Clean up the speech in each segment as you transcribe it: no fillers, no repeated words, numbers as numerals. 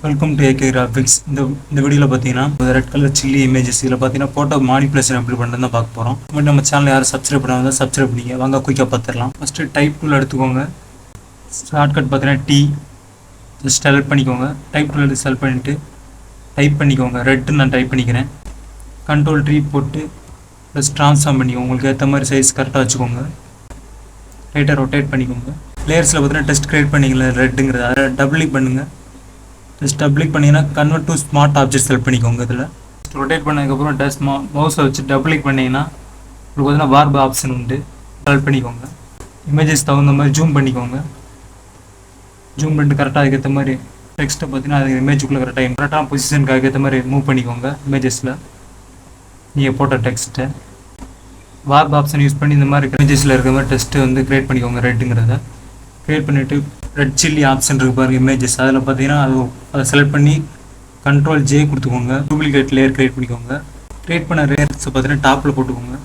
Welcome to AK graphics. இந்த வீடியோவில் பார்த்தீங்கன்னா ரெட் கலர் சில்லி இமேஜஸ் இதில் பார்த்தீங்கன்னா ஃபோட்டோ மானிப்புலேஷன் எப்படி பண்ணுறது தான் பார்க்க போகிறோம். பட் நம்ம சேனல் யாரும் சப்ஸ்கிரைப் பண்ணாமல் தான் சப்ஸ்கிரைப் பண்ணிங்க. வாங்க குயிக்காக பார்த்துடலாம். ஃபஸ்ட்டு டைப் டூல் எடுத்துக்கோங்க. ஷார்ட்கட் பார்த்தீங்கன்னா டி ஜஸ்ட் செலக்ட் பண்ணிக்கோங்க. டைப் டூல் எடுத்து செலக்ட் பண்ணிவிட்டு டைப் பண்ணிக்கோங்க. ரெட்டு நான் டைப் பண்ணிக்கிறேன். கண்ட்ரோல் ட்ரீ போட்டு ப்ளஸ் ட்ரான்ஸ்ஃபார்ம் பண்ணிக்கோங்க. உங்களுக்கு ஏற்ற மாதிரி சைஸ் கரெக்டாக வச்சுக்கோங்க. ரைட்டாக ரொட்டேட் பண்ணிக்கோங்க. லேயர்ஸில் பார்த்தீங்கன்னா டெஸ்ட் கிரியேட் பண்ணிக்கல ரெட்டுங்கிறது அதை டபுள் கிளிக் பண்ணுங்கள். ஜஸ்ட் டபுள் கிளிக் பண்ணிங்கன்னா convert to smart object select பண்ணிக்கோங்க. இதில் ரொட்டேட் பண்ணதுக்கப்புறம் டஸ்ட் மவுஸை வச்சு டபுள் கிளிக் பண்ணிங்கன்னா உங்களுக்கு பார்த்தீங்கன்னா வார்ப் ஆப்ஷன் உண்டு. செலக்ட் பண்ணிக்கோங்க. இமேஜஸ் தகுந்த மாதிரி ஜூம் பண்ணிக்கோங்க. ஜூம் பண்ணிட்டு கரெக்டாக அதுக்கேற்ற மாதிரி டெக்ஸ்ட்டை பார்த்தீங்கன்னா அது இமேஜுக்குள்ளே கரெக்டான பொசிஷனுக்கு அதுக்கேற்ற மாதிரி மூவ் பண்ணிக்கோங்க. இமேஜஸில் நீங்கள் போட்ட டெக்ஸ்ட்டை வார்ப் ஆப்ஷன் யூஸ் பண்ணி இந்த மாதிரி இமேஜஸில் இருக்கிற மாதிரி டெஸ்ட்டு வந்து க்ரியேட் பண்ணிக்கோங்க. ரெட்டுங்கிறத க்ரியேட் பண்ணிவிட்டு ரெட் சில்லி ஆப்ஷன் இருக்குது பாருங்கள் இமேஜஸ். அதில் பார்த்தீங்கன்னா அதை செலக்ட் பண்ணி கண்ட்ரோல் ஜே கொடுத்துக்கோங்க. டூப்ளிகேட் லேயர் க்ரியேட் பண்ணிக்கோங்க. க்ரியேட் பண்ண லேயர்ஸை பார்த்தீங்கன்னா டாப்பில் போட்டுக்கோங்க.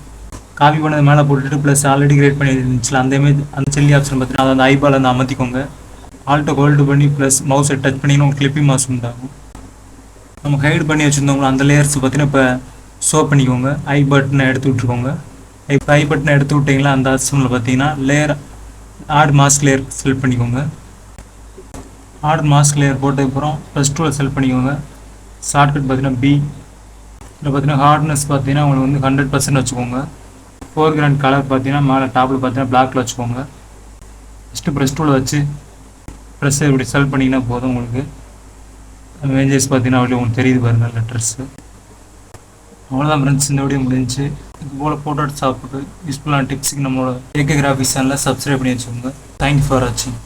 காப்பி பண்ணது மேலே போட்டுட்டு ப்ளஸ் ஆல்ரெடி க்ரியேட் பண்ணி இருந்துச்சுல அந்த இமேஜ் அந்த சில்லி ஆப்ஷன் பார்த்தீங்கன்னா அதை அந்த ஐபால் வந்து அமர்த்திக்கோங்க. ஆல்ட்டை ஹோல்டு பண்ணி ப்ளஸ் மவுஸை டச் பண்ணிங்கன்னா உங்களுக்கு கிளிப்பிங் மவுஸ் உண்டாகும். நம்ம ஹைட் பண்ணி வச்சுருந்தவங்களோ அந்த லேயர்ஸ் பார்த்தீங்கன்னா இப்போ ஷோ பண்ணிக்கோங்க. ஐ பட்டனை எடுத்து விட்ருக்கோங்க. இப்போ ஐ பட்டனை எடுத்து விட்டிங்களா அந்த ஆப்ஷனில் பார்த்தீங்கன்னா layer add mask layer select பண்ணிக்கோங்க. ஆட் மாஸ்க் லேயர் போட்டதுக்கப்புறம் ப்ளஸ் டூவில் செலக்ட் பண்ணிக்கோங்க. ஷார்ட்கட் பார்த்தீங்கன்னா பி. இதில் பார்த்தீங்கன்னா ஹார்ட்னஸ் பார்த்தீங்கன்னா உங்களுக்கு வந்து 100% வச்சுக்கோங்க. ஃபோர்கிரவுண்ட் கலர் பார்த்தீங்கன்னா மேலே டாப்பில் பார்த்தீங்கன்னா பிளாக்கில் வச்சுக்கோங்க. ஃபஸ்ட்டு ப்ளஸ் டூவில் வச்சு ப்ரெஸ்ஸை இப்படி செலக்ட் பண்ணிங்கன்னா போதும். உங்களுக்கு இமேஜஸ் பார்த்தீங்கன்னா அப்படி உங்களுக்கு தெரியுது பாருங்கள் லெட்டர்ஸு. அவ்வளோதான் ஃப்ரெண்ட்ஸ், இந்த வீடியோ முடிஞ்சு. இது போல் ஃபோட்டோ சாப்பிட்டு யூஸ்ஃபுல்லான டிப்ஸுக்கு நம்மளோட ஏகே கிராஃபிக்ஸ் சேனலில் சப்ஸ்கிரைப் பண்ணி வச்சுக்கோங்க. தேங்க்யூ ஃபார் வாட்சிங்.